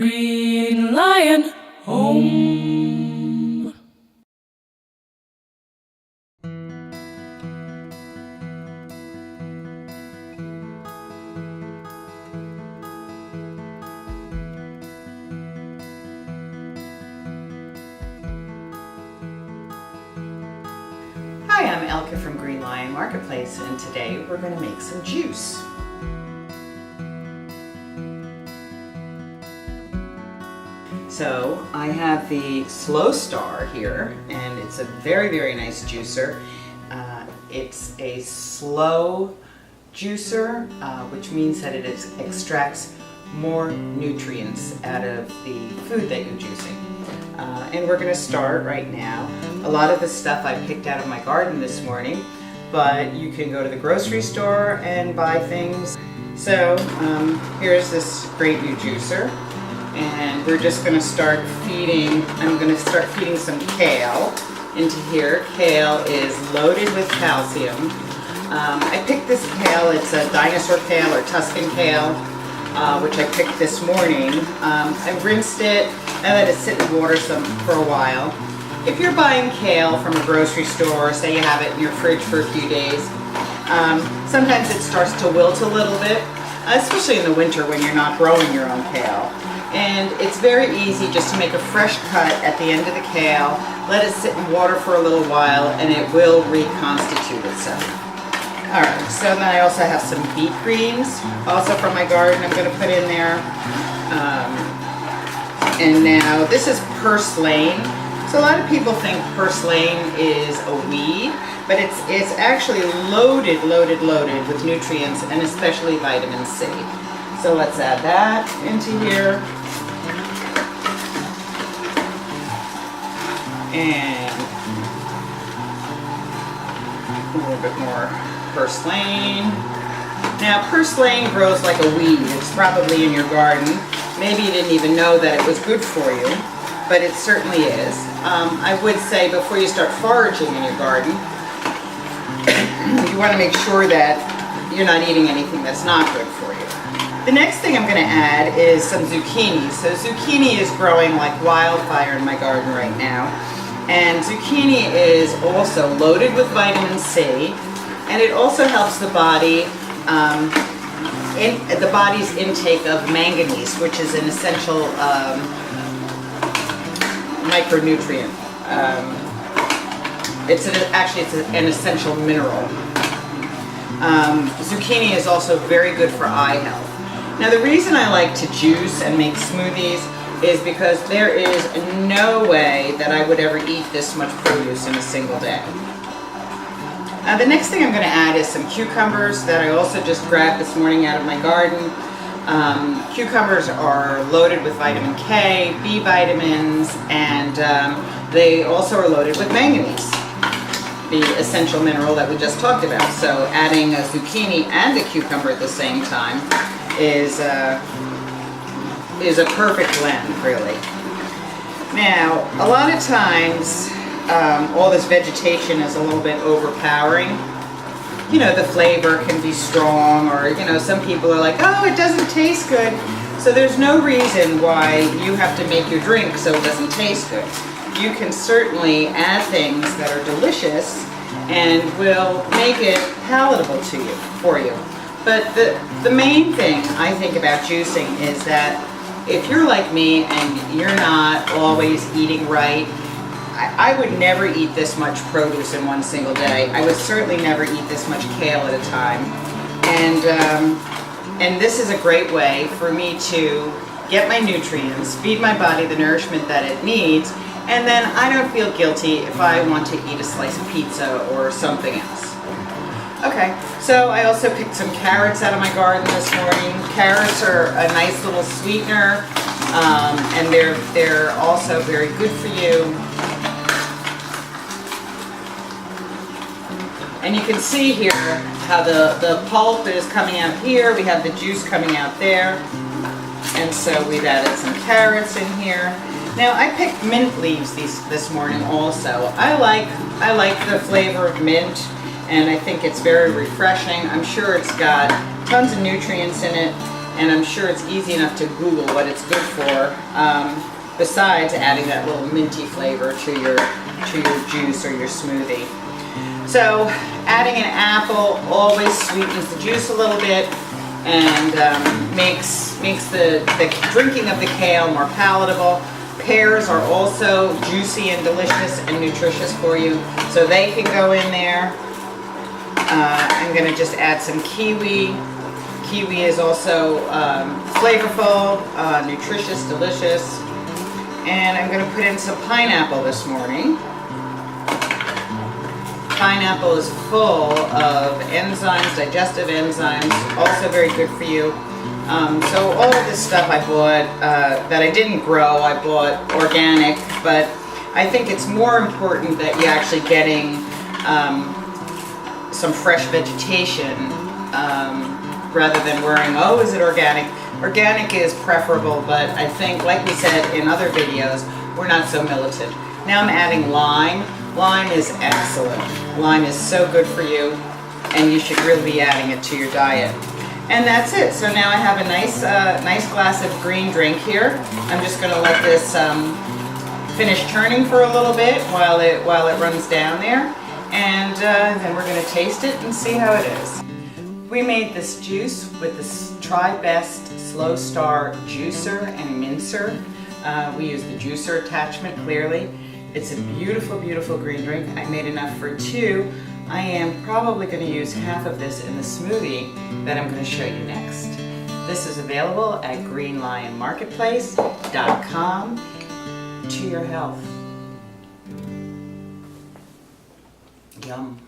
Green Lion Home. Hi, I'm Elke from Green Lion Marketplace, and today we're going to make some juice. So I have the Slowstar here, and it's a very, very nice juicer. It's a slow juicer, which means that it extracts more nutrients out of the food that you're juicing. And we're going to start right now. A lot of the stuff I picked out of my garden this morning, but you can go to the grocery store and buy things. So here's this great new juicer, and we're just going to start feeding. I'm going to start feeding some kale into here. Kale is loaded with calcium. I picked this kale. It's a dinosaur kale or Tuscan kale, which I picked this morning. I rinsed it and let it sit in water for a while. If you're buying kale from a grocery store, say you have it in your fridge for a few days, sometimes it starts to wilt a little bit, especially in the winter when you're not growing your own kale. And it's very easy just to make a fresh cut at the end of the kale, let it sit in water for a little while, and it will reconstitute itself. Alright, so then I also have some beet greens, also from my garden, I'm going to put in there. And now this is purslane. So a lot of people think purslane is a weed, but it's actually loaded with nutrients, and especially vitamin C. So let's add that into here. And a little bit more purslane. Now purslane grows like a weed. It's probably in your garden. Maybe you didn't even know that it was good for you, but it certainly is. I would say before you start foraging in your garden, you want to make sure that you're not eating anything that's not good for you. The next thing I'm going to add is some zucchini. So zucchini is growing like wildfire in my garden right now. And zucchini is also loaded with vitamin C, and it also helps the body, the body's intake of manganese, which is an essential micronutrient. It's an essential mineral. Zucchini is also very good for eye health. Now the reason I like to juice and make smoothies is because there is no way that I would ever eat this much produce in a single day. The next thing I'm going to add is some cucumbers that I also just grabbed this morning out of my garden. Cucumbers are loaded with vitamin K, B vitamins, and they also are loaded with manganese, the essential mineral that we just talked about. So adding a zucchini and a cucumber at the same time is a perfect blend, really. Now, a lot of times, all this vegetation is a little bit overpowering. You know, the flavor can be strong, or, you know, some people are like, oh, it doesn't taste good. So there's no reason why you have to make your drink so it doesn't taste good. You can certainly add things that are delicious and will make it palatable for you. But the main thing I think about juicing is that if you're like me and you're not always eating right, I would never eat this much produce in one single day. I would certainly never eat this much kale at a time. And this is a great way for me to get my nutrients, feed my body the nourishment that it needs, and then I don't feel guilty if I want to eat a slice of pizza or something else. Okay, so I also picked some carrots out of my garden this morning. Carrots are a nice little sweetener, and they're also very good for you. And you can see here how the pulp is coming out here. We have the juice coming out there. And so we've added some carrots in here. Now I picked mint leaves this morning also. I like the flavor of mint, and I think it's very refreshing. I'm sure it's got tons of nutrients in it. and I'm sure it's easy enough to Google what it's good for, besides adding that little minty flavor to your juice or your smoothie. So adding an apple always sweetens the juice a little bit and makes the drinking of the kale more palatable. Pears are also juicy and delicious and nutritious for you, so they can go in there. I'm going to just add some kiwi. Kiwi is also flavorful, nutritious, delicious. And I'm going to put in some pineapple this morning. Pineapple is full of enzymes, digestive enzymes, also very good for you. So all of this stuff I bought that I didn't grow, I bought organic, but I think it's more important that you're actually getting some fresh vegetation rather than worrying, oh, is it organic? Organic is preferable, but I think, like we said in other videos, we're not so militant. Now I'm adding lime. Lime is excellent. Lime is so good for you, and you should really be adding it to your diet. And that's it. So now I have a nice glass of green drink here. I'm just going to let this finish churning for a little bit while it runs down there, and then we're going to taste it and see how it is. We made this juice with the Tribest Slowstar Juicer and Mincer. We use the juicer attachment, clearly. It's a beautiful, beautiful green drink. I made enough for two. I am probably going to use half of this in the smoothie that I'm going to show you next. This is available at greenlionmarketplace.com. To your health. Yum.